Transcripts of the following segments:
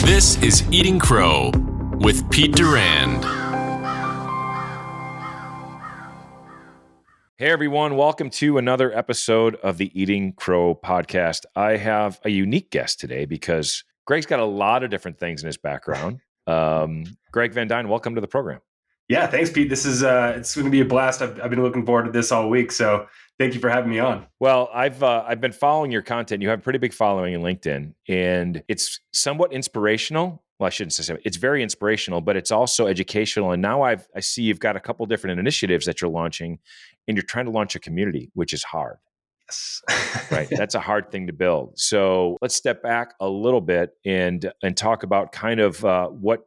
This is Eating Crow with Pete Durand. Hey everyone, welcome to another episode of the Eating Crow podcast. I have a unique guest today because Greg's got a lot of different things in his background. Greg VanDyne, welcome to the program. Yeah, thanks, Pete. This is it's going to be a blast. I've been looking forward to this all week, so thank you for having me on. Well, I've been following your content. You have a pretty big following in LinkedIn, and it's somewhat inspirational. Well, I shouldn't say it's very inspirational, but it's also educational. And now I see you've got a couple different initiatives that you're launching, and you're trying to launch a community, which is hard. Yes. Right. That's a hard thing to build. So let's step back a little bit and talk about kind of what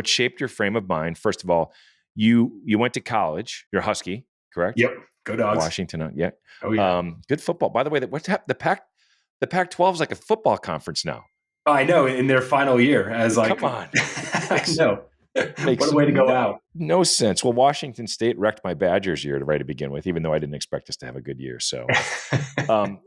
shaped your frame of mind. First of all, you went to college. You're Husky, correct? Yep. Go Dogs. Washington. Yeah. Oh yeah. Good football. By the way, what's happened? The Pac-12 is like a football conference now. Oh, I know. In their final year, as like, come on. I know. What a way to go out. No sense. Well, Washington State wrecked my Badgers year to begin with, even though I didn't expect us to have a good year. So,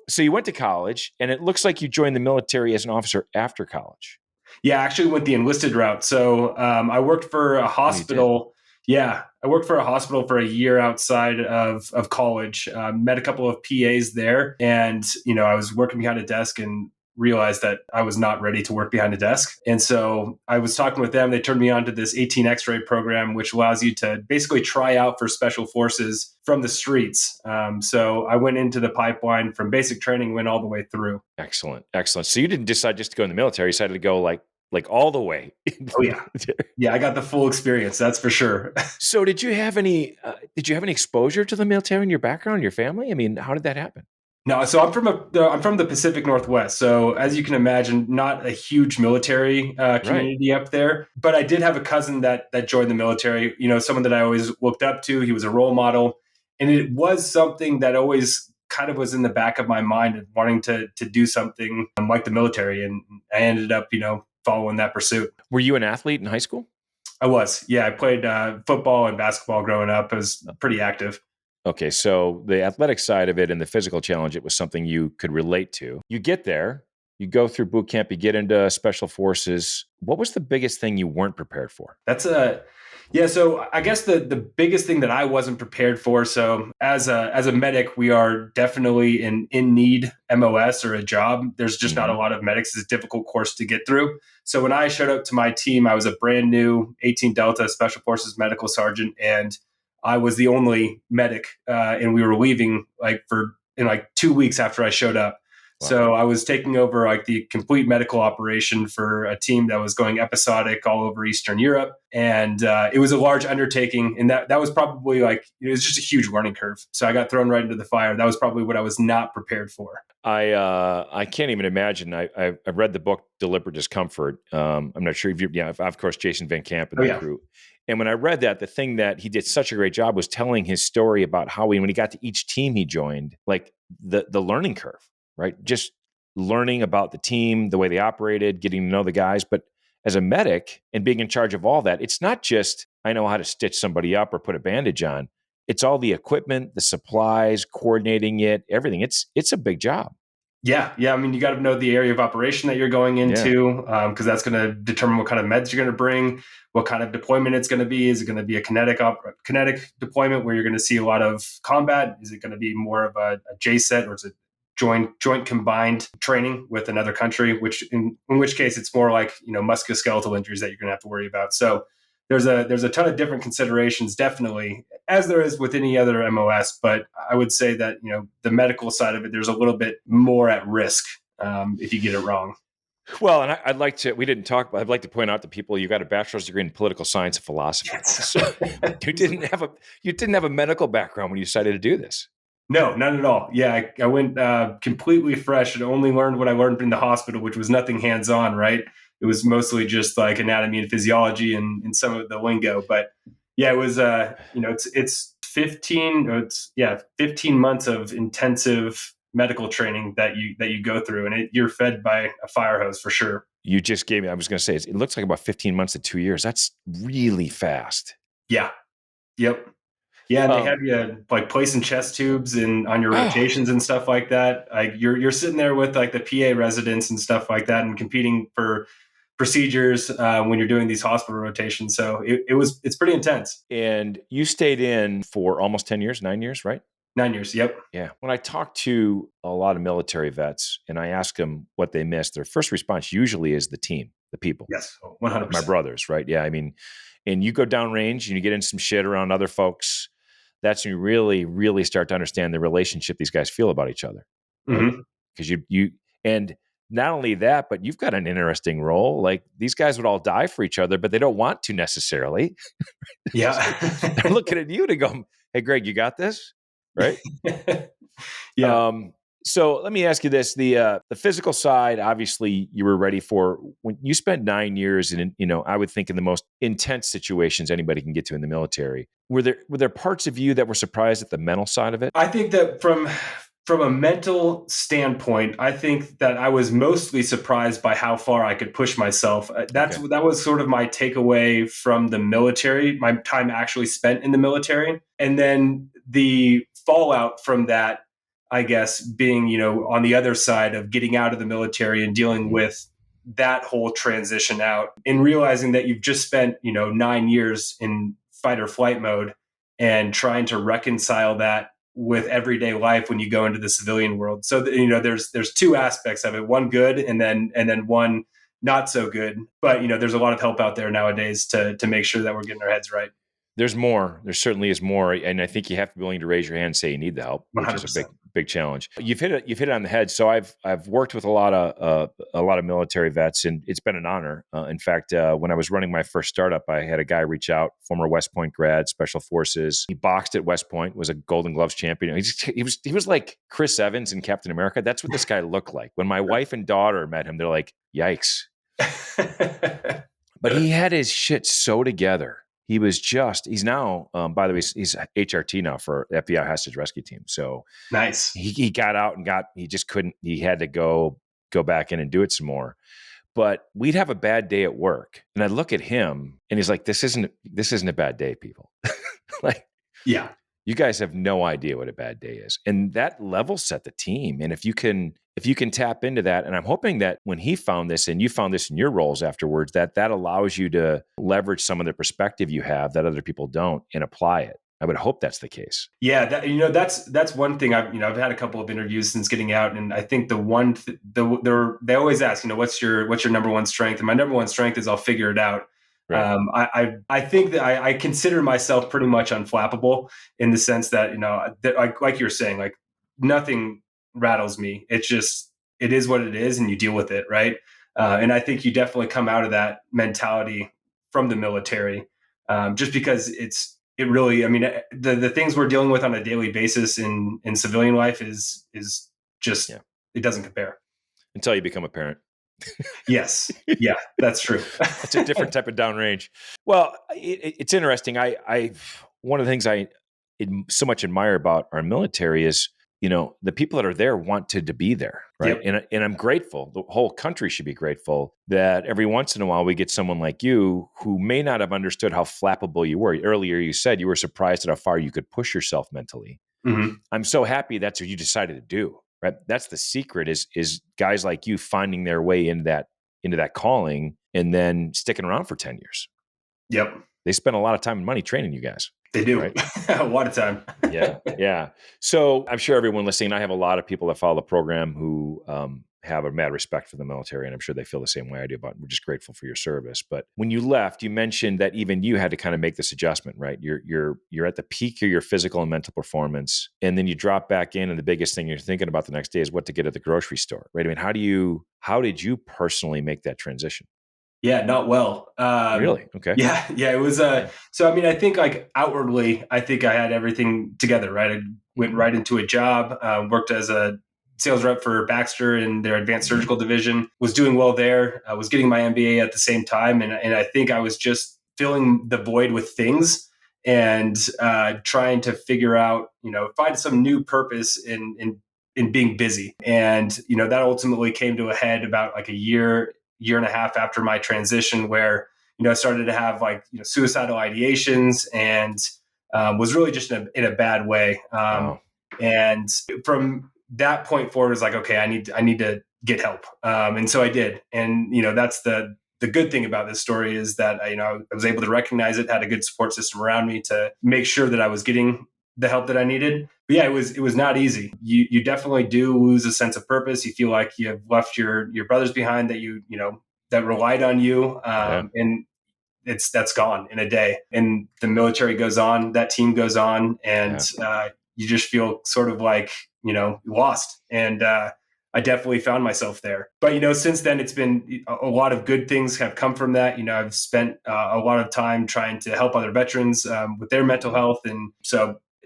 so you went to college, and it looks like you joined the military as an officer after college. Yeah, I actually went the enlisted route. So I worked for a hospital. Yeah, I worked for a hospital for a year outside of college. Met a couple of PAs there, and I was working behind a desk and realized that I was not ready to work behind a desk. And so I was talking with them. They turned me on to this 18 X-ray program, which allows you to basically try out for special forces from the streets. So I went into the pipeline from basic training, went all the way through. Excellent. So you didn't decide just to go in the military. You decided to go like all the way. Oh yeah. Yeah. I got the full experience. That's for sure. So did you have any exposure to the military in your background, your family? I mean, how did that happen? No, so I'm from the Pacific Northwest. So as you can imagine, not a huge military community up there. But I did have a cousin that joined the military. Someone that I always looked up to. He was a role model, and it was something that always kind of was in the back of my mind of wanting to do something like the military. And I ended up, following that pursuit. Were you an athlete in high school? I was. Yeah, I played football and basketball growing up. I was pretty active. Okay, so the athletic side of it and the physical challenge, it was something you could relate to. You get there, you go through boot camp, you get into special forces. What was the biggest thing you weren't prepared for? So I guess the biggest thing that I wasn't prepared for. So as a medic, we are definitely in need MOS or a job. There's just not a lot of medics. It's a difficult course to get through. So when I showed up to my team, I was a brand new 18 Delta Special Forces medical sergeant, and I was the only medic, and we were leaving in 2 weeks after I showed up. Wow. So I was taking over the complete medical operation for a team that was going episodic all over Eastern Europe. And it was a large undertaking. And that was probably it was just a huge learning curve. So I got thrown right into the fire. That was probably what I was not prepared for. I can't even imagine. I read the book Deliberate Discomfort. I'm not sure if of course, Jason Van Camp and that crew. And when I read that, the thing that he did such a great job was telling his story about how when he got to each team he joined, the learning curve, right? Just learning about the team, the way they operated, getting to know the guys. But as a medic and being in charge of all that, it's not just, I know how to stitch somebody up or put a bandage on. It's all the equipment, the supplies, coordinating it, everything. It's a big job. Yeah. I mean, you got to know the area of operation that you're going into, because that's going to determine what kind of meds you're going to bring, what kind of deployment it's going to be. Is it going to be a kinetic deployment where you're going to see a lot of combat? Is it going to be more of a JSET, or is it joint combined training with another country? In which case it's more like musculoskeletal injuries that you're going to have to worry about. So there's a ton of different considerations, definitely, as there is with any other MOS. But I would say that, the medical side of it, there's a little bit more at risk if you get it wrong. Well, and I'd like to point out to people, you got a bachelor's degree in political science and philosophy. Yes. So you didn't have a medical background when you decided to do this. No, not at all. Yeah, I went completely fresh and only learned what I learned in the hospital, which was nothing hands-on, right? It was mostly just anatomy and physiology and some of the lingo. But yeah, it was, it's 15 months of intensive medical training that you go through, and you're fed by a fire hose for sure. You just gave me, I was going to say, it looks like about 15 months to 2 years. That's really fast. Yeah. Yep. Yeah, and they have you placing chest tubes on your rotations and stuff like that. You're sitting there with the PA residents and stuff like that, and competing for procedures when you're doing these hospital rotations. So it's pretty intense. And you stayed in for almost 10 years, 9 years, right? 9 years. Yep. Yeah. When I talk to a lot of military vets and I ask them what they miss, their first response usually is the team, the people. Yes. 100%. My brothers, right? Yeah. I mean, and you go downrange and you get in some shit around other folks. That's when you really, really start to understand the relationship these guys feel about each other. Right? Because you, and not only that, but you've got an interesting role. Like these guys would all die for each other, but they don't want to necessarily. Yeah. They're looking at you to go, hey, Greg, you got this? Right? Yeah. So let me ask you this: the physical side, obviously, you were ready for. When you spent 9 years in, I would think in the most intense situations anybody can get to in the military. Were there parts of you that were surprised at the mental side of it? I think that from a mental standpoint, I think that I was mostly surprised by how far I could push myself. That was sort of my takeaway from the military, my time actually spent in the military, and then the fallout from that, I guess, being, on the other side of getting out of the military and dealing with that whole transition out and realizing that you've just spent, 9 years in fight or flight mode and trying to reconcile that with everyday life when you go into the civilian world. So, there's two aspects of it, one good and then one not so good. But, there's a lot of help out there nowadays to make sure that we're getting our heads right. There's more. There certainly is more, and I think you have to be willing to raise your hand and say you need the help, which 100%. is a big challenge. You've hit it on the head. So I've worked with a lot of military vets, and it's been an honor. In fact, when I was running my first startup, I had a guy reach out, former West Point grad, Special Forces. He boxed at West Point, was a Golden Gloves champion. He was like Chris Evans in Captain America. That's what this guy looked like. When my wife and daughter met him, they're like, "Yikes!" But he had his shit so together. He's now, by the way, he's HRT now for FBI hostage rescue team. So nice. He got out and he just couldn't, he had to go back in and do it some more. But we'd have a bad day at work and I'd look at him and he's like, this isn't a bad day, people. Like, yeah, you guys have no idea what a bad day is. And that level set the team. And if you can tap into that, and I'm hoping that when he found this and you found this in your roles afterwards, that allows you to leverage some of the perspective you have that other people don't and apply it. I would hope that's the case. Yeah, that's one thing. I've had a couple of interviews since getting out, and I think they always ask, what's your number one strength? And my number one strength is I'll figure it out. Right. I think that I consider myself pretty much unflappable in the sense that, that like you're saying, like nothing rattles me. It is what it is, and you deal with it, right? And I think you definitely come out of that mentality from the military, just because it really, I mean, the things we're dealing with on a daily basis in civilian life is just, It doesn't compare. Until you become a parent. Yes. Yeah, that's true. It's a different type of downrange. Well, it's interesting. One of the things I so much admire about our military is, the people that are there wanted to be there, right? Yep. And I'm grateful. The whole country should be grateful that every once in a while we get someone like you who may not have understood how flappable you were. Earlier, you said you were surprised at how far you could push yourself mentally. Mm-hmm. I'm so happy that's what you decided to do, right? That's the secret is guys like you finding their way into that calling and then sticking around for 10 years. Yep. They spend a lot of time and money training you guys. They do. Right? A lot of time. Yeah. So I'm sure everyone listening, I have a lot of people that follow the program who have a mad respect for the military, and I'm sure they feel the same way I do about it. We're just grateful for your service. But when you left, you mentioned that even you had to kind of make this adjustment, right? You're at the peak of your physical and mental performance, and then you drop back in, and the biggest thing you're thinking about the next day is what to get at the grocery store, right? I mean, how did you personally make that transition? Yeah, not well. Really? Okay. Yeah. It was. So I mean, I think like outwardly, I think I had everything together. Right. I went right into a job. Worked as a sales rep for Baxter in their advanced surgical division. Was doing well there. I was getting my MBA at the same time, and I think I was just filling the void with things and trying to figure out, find some new purpose in being busy. And that ultimately came to a head about like a year and a half after my transition, where I started to have suicidal ideations and was really just in a bad way. Wow. And from that point forward, it was like, okay, I need to get help. And so I did. And that's the the good thing about this story is that I was able to recognize it, had a good support system around me to make sure that I was getting the help that I needed. But yeah, it was not easy. You definitely do lose a sense of purpose. You feel like you have left your brothers behind that that relied on you, and that's gone in a day. And the military goes on, that team goes on, and you just feel sort of like lost. And I definitely found myself there. But since then, it's been a lot of good things have come from that. I've spent a lot of time trying to help other veterans with their mental health,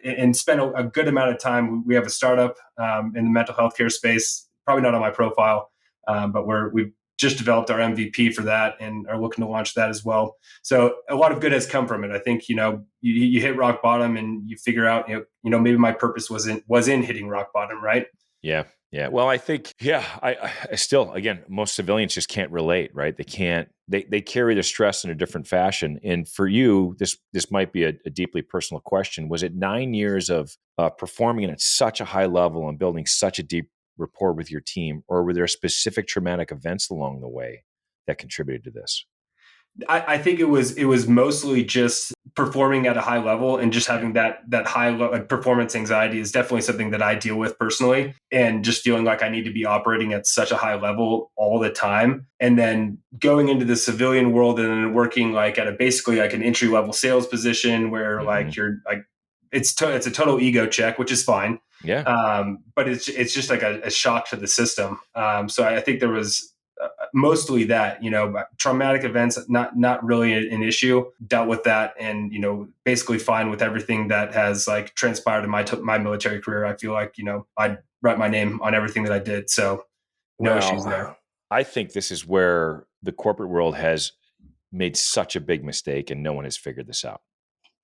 and spent a good amount of time. We have a startup in the mental health care space, probably not on my profile, but we've just developed our MVP for that and are looking to launch that as well. So a lot of good has come from it. I think, you hit rock bottom and you figure out, maybe my purpose was in hitting rock bottom, right? Yeah. Yeah. Well, I think, I still, again, most civilians just can't relate, right? They carry their stress in a different fashion. And for you, this might be a deeply personal question. Was it 9 years of performing at such a high level and building such a deep rapport with your team, or were there specific traumatic events along the way that contributed to this? I think it was mostly just performing at a high level, and just having that high performance anxiety is definitely something that I deal with personally, and just feeling like I need to be operating at such a high level all the time. And then going into the civilian world and then working like at basically like an entry level sales position where like you're like, it's a total ego check, which is fine. Yeah. But it's just like a shock to the system. So I think there was mostly that, traumatic events, not really an issue. Dealt with that, and basically fine with everything that has like transpired in my military career. I feel like I'd write my name on everything that I did, so no issues there. I think this is where the corporate world has made such a big mistake, and no one has figured this out,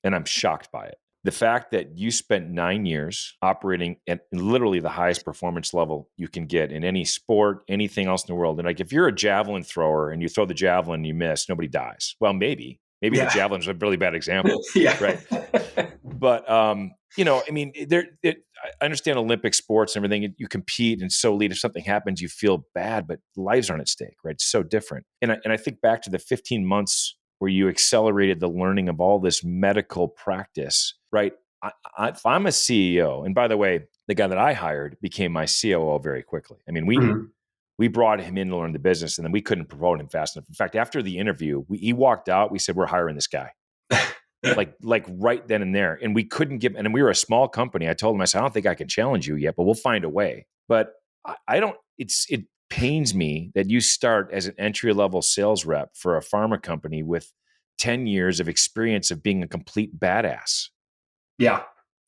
and I'm shocked by it. The fact that you spent 9 years operating at literally the highest performance level you can get in any sport, anything else in the world. And like, if you're a javelin thrower and you throw the javelin and you miss, nobody dies. Well, maybe the javelin's a really bad example. Right. But, I mean, I understand Olympic sports and everything. You compete and so elite. If something happens, you feel bad, but lives aren't at stake, right? It's so different. And I think back to the 15 months where you accelerated the learning of all this medical practice, right? If I'm a CEO, and by the way, the guy that I hired became my COO very quickly. I mean, we brought him in to learn the business, and then we couldn't promote him fast enough. In fact, after the interview, he walked out. We said, we're hiring this guy. like right then and there. And we couldn't and we were a small company. I told him, I said, I don't think I can challenge you yet, but we'll find a way. But it pains me that you start as an entry-level sales rep for a pharma company with 10 years of experience of being a complete badass. Yeah.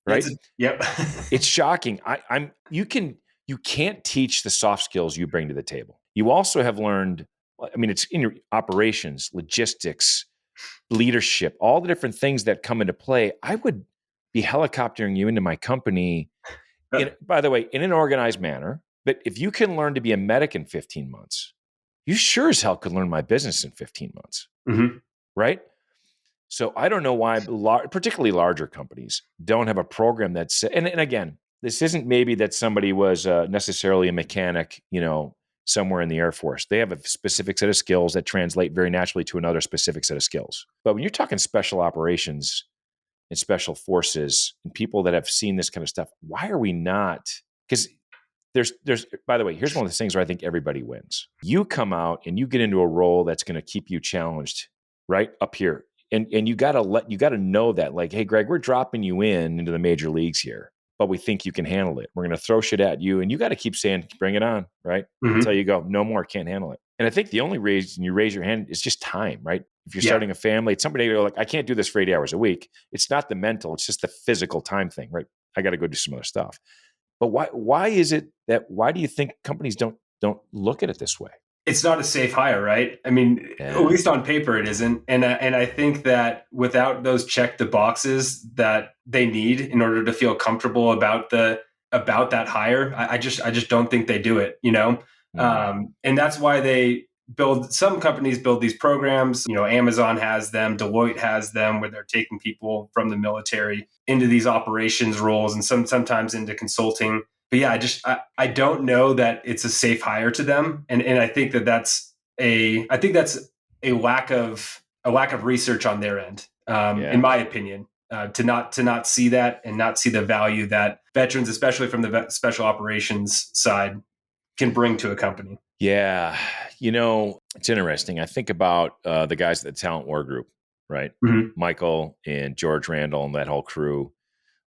Right? Yep. It's shocking. You can't teach the soft skills you bring to the table. You also have learned, I mean, it's in your operations, logistics, leadership, all the different things that come into play. I would be helicoptering you into my company, by the way, in an organized manner. But if you can learn to be a medic in 15 months, you sure as hell could learn my business in 15 months. Right? So I don't know why particularly larger companies don't have a program that's, and again, this isn't maybe that somebody was necessarily a mechanic, somewhere in the Air Force. They have a specific set of skills that translate very naturally to another specific set of skills. But when you're talking special operations and special forces and people that have seen this kind of stuff, why are we not? Because there's, by the way, here's one of the things where I think everybody wins. You come out and you get into a role that's going to keep you challenged right up here. And you got to know that, like, hey, Greg, we're dropping you into the major leagues here, but we think you can handle it. We're going to throw shit at you, and you got to keep saying, bring it on, right? Until you go, no more, can't handle it. And I think the only reason you raise your hand is just time, right? If you're starting a family, it's somebody go like, I can't do this for 8 hours a week. It's not the mental, it's just the physical time thing, right? I got to go do some other stuff. But why do you think companies don't look at it this way? It's not a safe hire, right? I mean, at least on paper it isn't. And I think that without those check the boxes that they need in order to feel comfortable about that hire, I just don't think they do it, And that's why some companies build these programs. Amazon has them, Deloitte has them, where they're taking people from the military into these operations roles and sometimes into consulting. But yeah, I don't know that it's a safe hire to them. And I think that's a lack of research on their end, in my opinion, to not see that and not see the value that veterans, especially from the special operations side, can bring to a company. Yeah. It's interesting. I think about the guys at the Talent War Group, right? Mm-hmm. Michael and George Randall and that whole crew,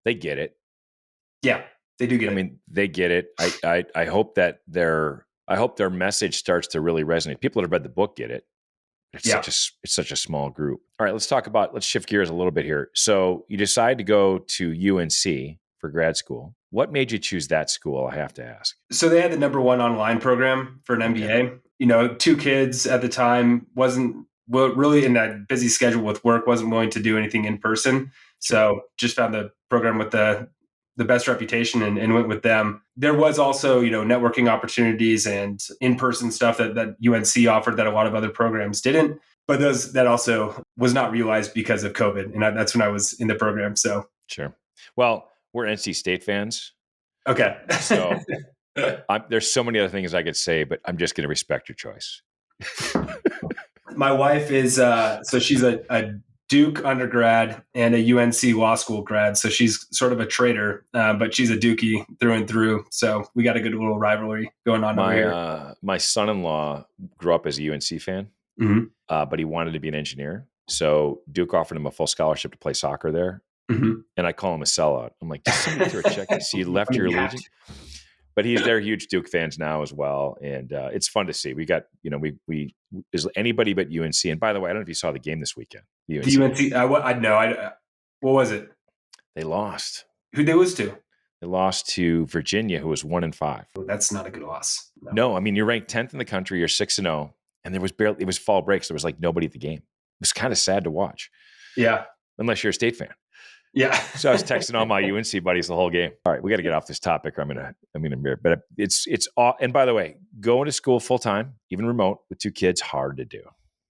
they get it. Yeah, they do get it. I mean, they get it. I hope that their message starts to really resonate. People that have read the book get it. It's such a small group. All right, let's shift gears a little bit here. So you decide to go to UNC for grad school. What made you choose that school? I have to ask. So they had the #1 online program for an MBA. Okay. 2 kids at the time, wasn't really in that busy schedule with work, wasn't willing to do anything in person. So just found the program with the best reputation and went with them. There was also, networking opportunities and in-person stuff that UNC offered that a lot of other programs didn't. But that also was not realized because of COVID. And that's when I was in the program. So sure. Well, we're NC State fans. Okay. So there's so many other things I could say, but I'm just going to respect your choice. My wife is, so she's a Duke undergrad and a UNC law school grad. So she's sort of a traitor, but she's a Dookie through and through. So we got a good little rivalry going on over here. My son-in-law grew up as a UNC fan, mm-hmm. But he wanted to be an engineer. So Duke offered him a full scholarship to play soccer there. Mm-hmm. And I call him a sellout. I'm like, just somebody through a check to see you left your Legion. But they're huge Duke fans now as well. And it's fun to see. We got, we is anybody but UNC. And by the way, I don't know if you saw the game this weekend. The UNC, what was it? They lost. Who'd they lose to? They lost to Virginia, who was 1-5. Oh, that's not a good loss. No, I mean, you're ranked 10th in the country. You're 6-0. And it was fall break. So there was like nobody at the game. It was kind of sad to watch. Yeah. Unless you're a State fan. Yeah. So I was texting all my UNC buddies the whole game. All right, we got to get off this topic. I'm gonna but it's all. And by the way, going to school full time, even remote with 2 kids, hard to do.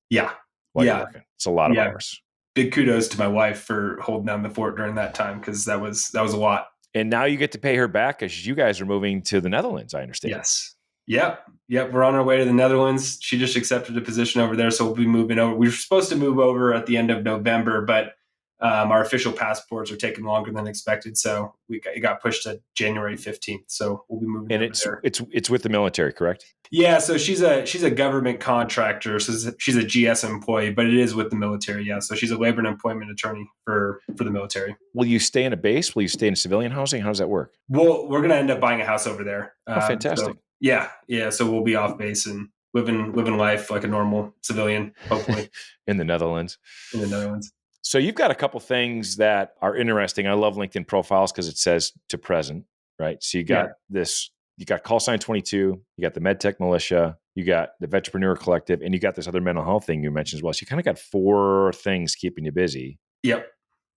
Yeah. While you're working. It's a lot of hours. Big kudos to my wife for holding down the fort during that time, because that was a lot. And now you get to pay her back because you guys are moving to the Netherlands, I understand. Yes. Yep. We're on our way to the Netherlands. She just accepted a position over there, so we'll be moving over. We were supposed to move over at the end of November, but our official passports are taking longer than expected, so it got pushed to January 15th. So we'll be moving. And it's with the military, correct? Yeah. So she's a government contractor, so she's a GS employee, but it is with the military. Yeah. So she's a labor and employment attorney for the military. Will you stay in a base? Will you stay in civilian housing? How does that work? Well, we're going to end up buying a house over there. Oh, fantastic. Yeah. So we'll be off base and living life like a normal civilian, hopefully. In the Netherlands. So you've got a couple things that are interesting. I love LinkedIn profiles because it says to present, right? So you got you got Call Sign 22, you got the MedTech Militia, you got the Vetrepreneur Collective, and you got this other mental health thing you mentioned as well. So you kind of got 4 things keeping you busy. Yep.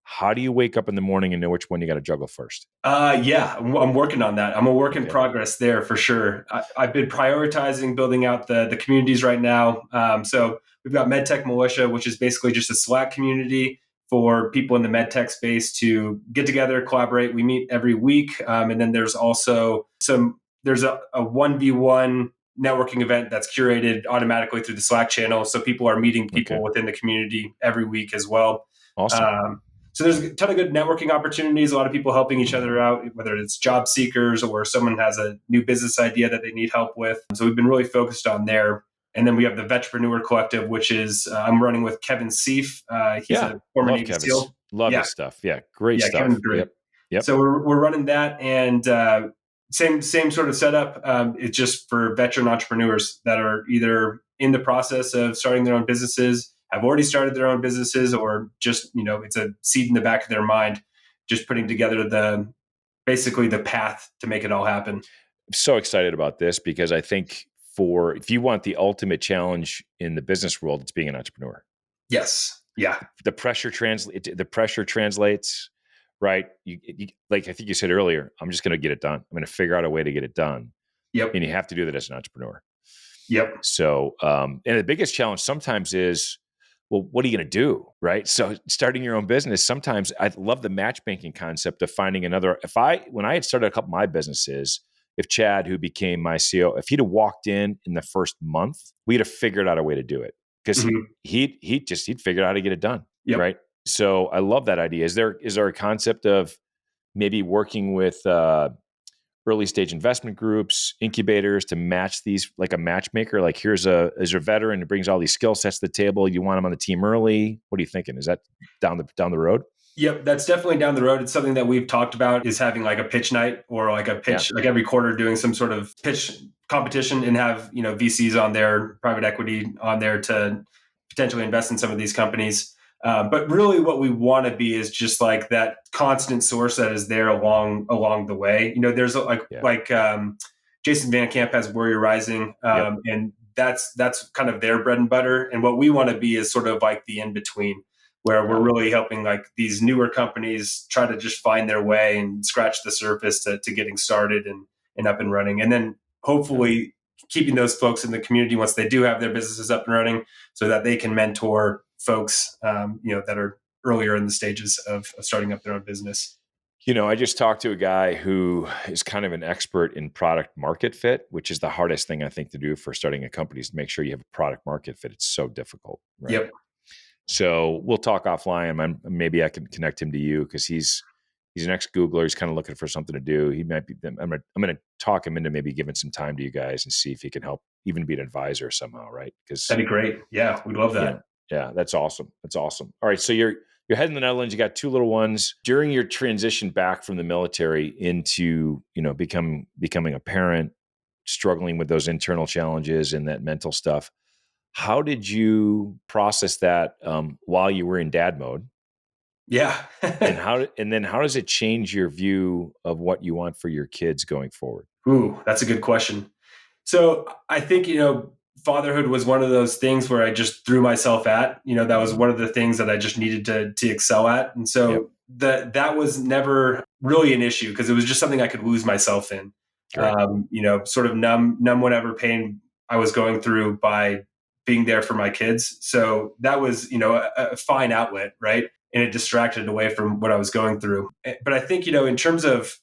How do you wake up in the morning and know which one you got to juggle first? I'm working on that. I'm a work in progress there for sure. I've been prioritizing building out the communities right now. So we've got MedTech Militia, which is basically just a Slack community for people in the medtech space to get together, collaborate. We meet every week. And then there's also there's a 1v1 networking event that's curated automatically through the Slack channel. So people are meeting people within the community every week as well. Awesome. So there's a ton of good networking opportunities, a lot of people helping each other out, whether it's job seekers or someone has a new business idea that they need help with. So we've been really focused on there. And then we have the Vetrepreneur Collective, which is I'm running with Kevin Seif. He's a former Navy SEAL. Love his stuff. Yeah, great stuff. Kevin's great. Yep. So we're running that, and same sort of setup. It's just for veteran entrepreneurs that are either in the process of starting their own businesses, have already started their own businesses, or just, it's a seed in the back of their mind, just putting together basically the path to make it all happen. I'm so excited about this because I think if you want the ultimate challenge in the business world, it's being an entrepreneur. Yes. Yeah. The pressure translates, right? You like I think you said earlier, I'm just going to get it done. I'm going to figure out a way to get it done. Yep. And you have to do that as an entrepreneur. Yep. So, and the biggest challenge sometimes is, well, what are you going to do? Right. So starting your own business, sometimes I love the matchmaking concept of finding another. When I had started a couple of my businesses, if Chad, who became my CEO, if he'd have walked in the first month, we'd have figured out a way to do it. because Mhm. he'd figured out how to get it done. Yep. Right. So I love that idea. Is there a concept of maybe working with early stage investment groups, incubators to match these, like a matchmaker? Like here's a veteran who brings all these skill sets to the table. You want him on the team early. What are you thinking? Is that down the road? Yep, that's definitely down the road. It's something that we've talked about, is having like a pitch night, or like a pitch, like every quarter doing some sort of pitch competition, and have, VCs on there, private equity on there to potentially invest in some of these companies. But really what we want to be is just like that constant source that is there along the way. There's Jason Van Camp has Warrior Rising, and that's kind of their bread and butter. And what we want to be is sort of like the in between, where we're really helping like these newer companies try to just find their way and scratch the surface to getting started and up and running. And then hopefully keeping those folks in the community once they do have their businesses up and running, so that they can mentor folks, that are earlier in the stages of starting up their own business. I just talked to a guy who is kind of an expert in product market fit, which is the hardest thing I think to do for starting a company, is to make sure you have a product market fit. It's so difficult. Right? Yep. So we'll talk offline. Maybe I can connect him to you, because he's an ex-Googler. He's kind of looking for something to do. He might be. I'm going to talk him into maybe giving some time to you guys and see if he can help, even be an advisor somehow. Right? Because that'd be great. Yeah, we'd love that. Yeah, that's awesome. That's awesome. All right, so you're heading to the Netherlands. You got 2 little ones. During your transition back from the military into becoming a parent, struggling with those internal challenges and that mental stuff, how did you process that while you were in dad mode? Yeah. and then how does it change your view of what you want for your kids going forward? Ooh, that's a good question. So I think, fatherhood was one of those things where I just threw myself at. That was one of the things that I just needed to excel at. And so that was never really an issue, because it was just something I could lose myself in. Sort of numb whatever pain I was going through by being there for my kids. So that was, a fine outlet, right? And it distracted away from what I was going through. But I think, in terms of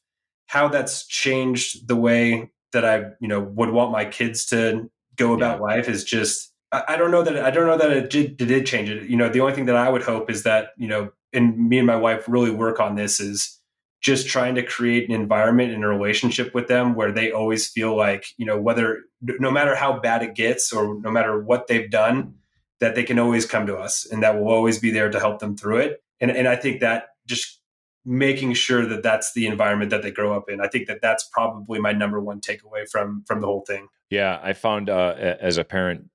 how that's changed the way that I, would want my kids to go about life, is just, I don't know that it did change it. The only thing that I would hope is that, and me and my wife really work on this, is just trying to create an environment and a relationship with them where they always feel like, no matter how bad it gets or no matter what they've done, that they can always come to us, and that we'll always be there to help them through it. And I think that just making sure that that's the environment that they grow up in, I think that that's probably my number one takeaway from the whole thing. Yeah, I found as a parent,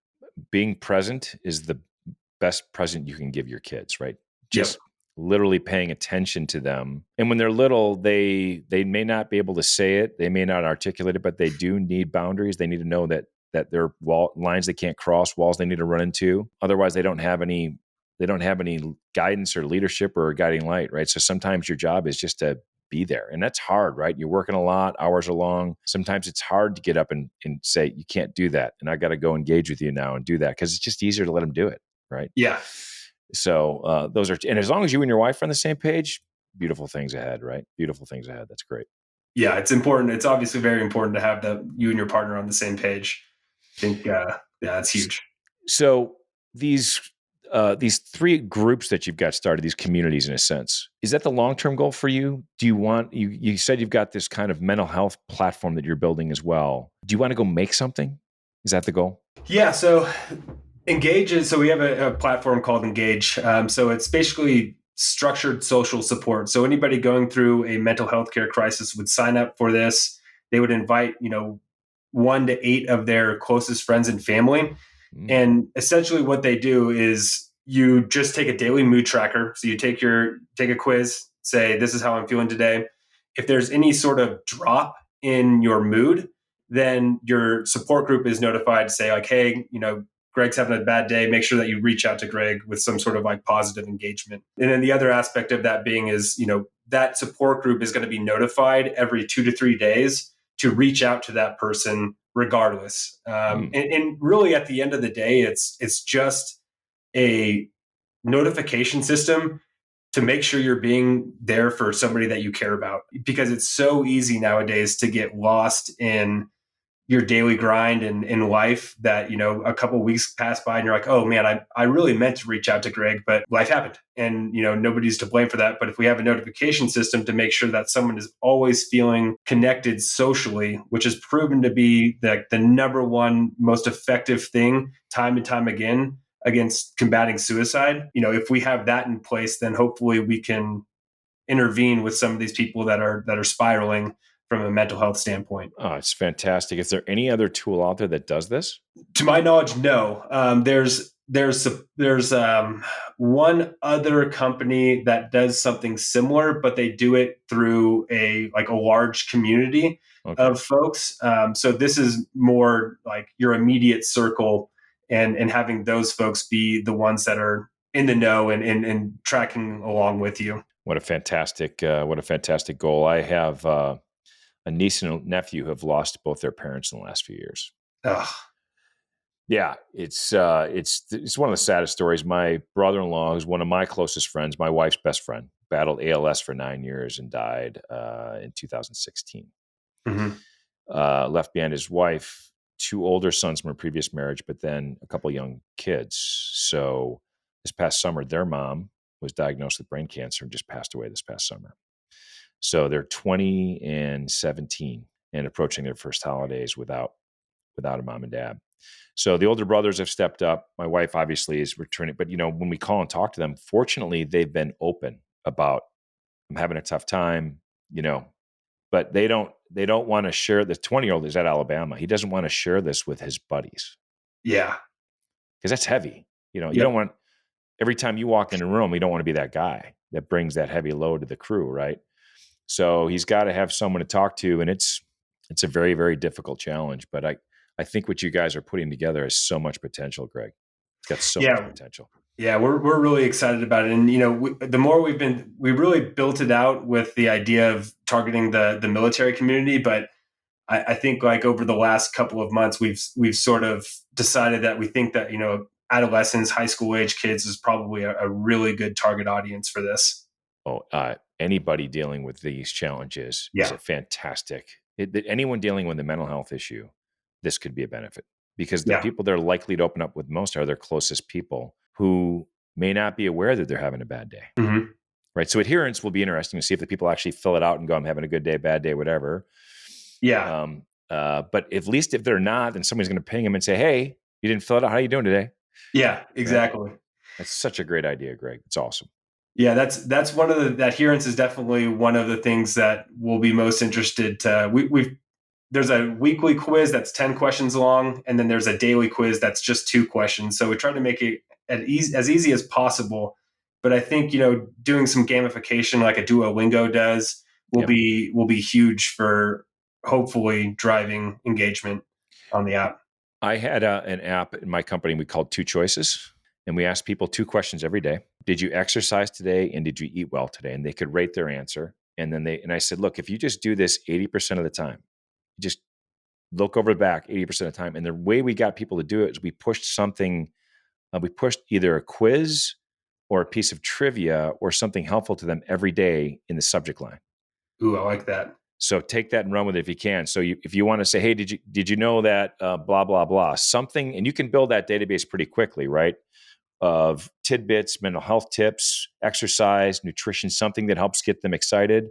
being present is the best present you can give your kids, right? Just literally paying attention to them. And when they're little, they may not be able to say it, they may not articulate it, but they do need boundaries. They need to know that there are lines they can't cross, walls they need to run into. Otherwise, they don't have any guidance or leadership or a guiding light, right? So sometimes your job is just to be there. And that's hard, right? You're working a lot, hours are long. Sometimes it's hard to get up and say, you can't do that. And I got to go engage with you now and do that, because it's just easier to let them do it, right? Yeah. So those are, and as long as you and your wife are on the same page, beautiful things ahead, right? Beautiful things ahead. That's great. Yeah, it's important. It's obviously very important to have you and your partner on the same page. I think, that's huge. So these 3 groups that you've got started, these communities in a sense, is that the long-term goal for you? Do you want, you said you've got this kind of mental health platform that you're building as well. Do you want to go make something? Is that the goal? Yeah. So Engage is, so we have a platform called Engage. So it's basically structured social support. So anybody going through a mental health care crisis would sign up for this. They would invite, 1 to 8 of their closest friends and family. And essentially what they do is you just take a daily mood tracker. So you take a quiz, say, this is how I'm feeling today. If there's any sort of drop in your mood, then your support group is notified to say like, hey, Greg's having a bad day. Make sure that you reach out to Greg with some sort of like positive engagement. And then the other aspect of that being is, that support group is going to be notified every 2 to 3 days to reach out to that person regardless. And really at the end of the day, it's just a notification system to make sure you're being there for somebody that you care about, because it's so easy nowadays to get lost in your daily grind in life that, a couple of weeks pass by and you're like, oh man, I really meant to reach out to Greg, but life happened and, nobody's to blame for that. But if we have a notification system to make sure that someone is always feeling connected socially, which has proven to be the number one most effective thing time and time again against combating suicide, if we have that in place, then hopefully we can intervene with some of these people that are spiraling from a mental health standpoint. Oh, it's fantastic. Is there any other tool out there that does this? To my knowledge, no. There's one other company that does something similar, but they do it through a large community of folks. So this is more like your immediate circle, and having those folks be the ones that are in the know and tracking along with you. What a fantastic goal. I have a niece and a nephew who have lost both their parents in the last few years. Ugh. Yeah, it's one of the saddest stories. My brother-in-law, who's one of my closest friends, my wife's best friend, battled ALS for 9 years and died in 2016. Mm-hmm. Left behind his wife, 2 older sons from her previous marriage, but then a couple young kids. So this past summer, their mom was diagnosed with brain cancer and just passed away this past summer. So they're 20 and 17 and approaching their first holidays without a mom and dad. So the older brothers have stepped up. My wife obviously is returning, but when we call and talk to them, fortunately they've been open about, I'm having a tough time, but they don't want to share. The 20-year-old is at Alabama. He doesn't want to share this with his buddies. Yeah. Because that's heavy. You Yep. don't want, every time you walk in a room, you don't want to be that guy that brings that heavy load to the crew, right? So he's got to have someone to talk to, and it's a very, very difficult challenge. But I think what you guys are putting together has so much potential, Greg. It's got so much potential. Yeah, we're really excited about it, and the more we really built it out with the idea of targeting the military community, but I think over the last couple of months, we've sort of decided that we think that adolescents, high school age kids is probably a really good target audience for this. Oh, anybody dealing with these challenges is a fantastic. Anyone dealing with a mental health issue, this could be a benefit, because the people they're likely to open up with most are their closest people who may not be aware that they're having a bad day. Mm-hmm. Right. So adherence will be interesting to see if the people actually fill it out and go, I'm having a good day, bad day, whatever. Yeah. But at least if they're not, then somebody's going to ping them and say, hey, you didn't fill it out. How are you doing today? Yeah, exactly. Right? That's such a great idea, Greg. It's awesome. Yeah, that's one of the adherence is definitely one of the things that we'll be most interested to. There's a weekly quiz that's 10 questions long, and then there's a daily quiz that's just 2 questions. So we try to make it as easy as possible. But I think doing some gamification like a Duolingo does will be huge for hopefully driving engagement on the app. I had an app in my company we called 2 Choices, and we asked people 2 questions every day. Did you exercise today, and did you eat well today? And they could rate their answer. And then I said, look, if you just do this 80% of the time, you just look over the back 80% of the time. And the way we got people to do it is we pushed either a quiz or a piece of trivia or something helpful to them every day in the subject line. Ooh, I like that. So take that and run with it if you can. So if you want to say, hey, did you know that blah, blah, blah, something, and you can build that database pretty quickly, right? Of tidbits, mental health tips, exercise, nutrition, something that helps get them excited.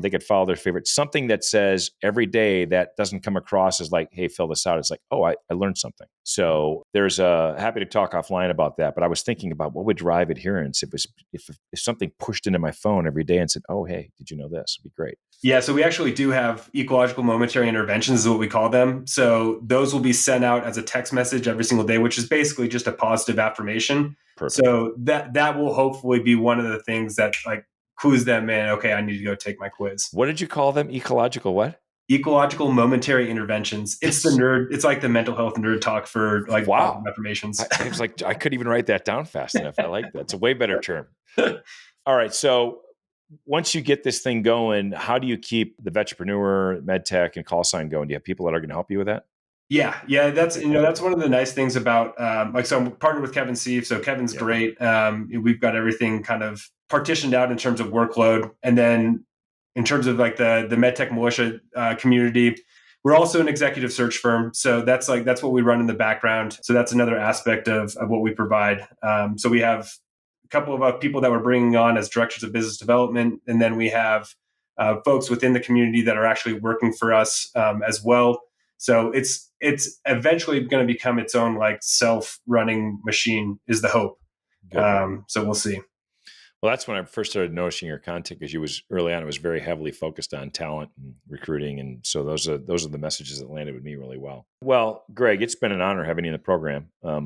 They could follow their favorite, something that says every day that doesn't come across as like, hey, fill this out. It's like, oh, I learned something. So there's happy to talk offline about that. But I was thinking about what would drive adherence if something pushed into my phone every day and said, oh, hey, did you know this? It'd be great. Yeah, so we actually do have ecological momentary interventions is what we call them. So those will be sent out as a text message every single day, which is basically just a positive affirmation. Perfect. So that will hopefully be one of the things that clues them in. Okay, I need to go take my quiz. What did you call them? Ecological what? Ecological momentary interventions. It's it's like the mental health nerd talk for positive affirmations. I was like, I couldn't even write that down fast enough. I like that. It's a way better term. All right. So once you get this thing going, how do you keep the Vetrepreneur, MedTech, and call sign going? Do you have people that are going to help you with that? Yeah. That's one of the nice things about so I'm partnered with Kevin Sieve. So Kevin's great. We've got everything kind of partitioned out in terms of workload, and then in terms of the MedTech militia community, We're also an executive search firm. So that's what we run in the background. So that's another aspect of what we provide. So we have a couple of people that we're bringing on as directors of business development. And then we have folks within the community that are actually working for us as well. So it's eventually going to become its own like self-running machine is the hope. So we'll see. Well, that's when I first started noticing your content, because early on, it was very heavily focused on talent and recruiting. And so those are the messages that landed with me really well. Well, Greg, it's been an honor having you in the program. I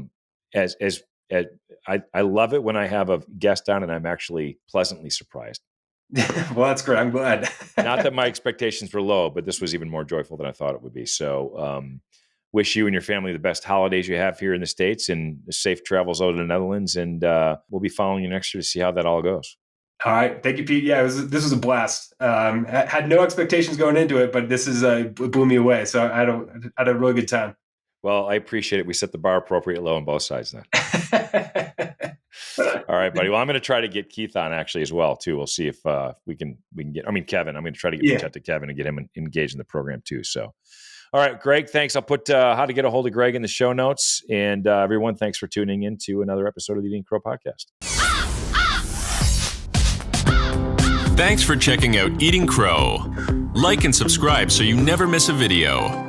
love it when I have a guest on and I'm actually pleasantly surprised. Well, that's great. I'm glad. Not that my expectations were low, but this was even more joyful than I thought it would be. So wish you and your family the best holidays you have here in the States, and safe travels out to the Netherlands. And we'll be following you next year to see how that all goes. All right. Thank you, Pete. Yeah, this was a blast. Had no expectations going into it, but this blew me away. So I had a really good time. Well, I appreciate it. We set the bar appropriately low on both sides then. All right, buddy. Well, I'm going to try to get Keith on actually as well too. We'll see if we can get. Kevin. I'm going to try to reach out to Kevin and get him engaged in the program too. So, all right, Greg. Thanks. I'll put how to get a hold of Greg in the show notes. And everyone, thanks for tuning in to another episode of the Eating Crow Podcast. Thanks for checking out Eating Crow. Like and subscribe so you never miss a video.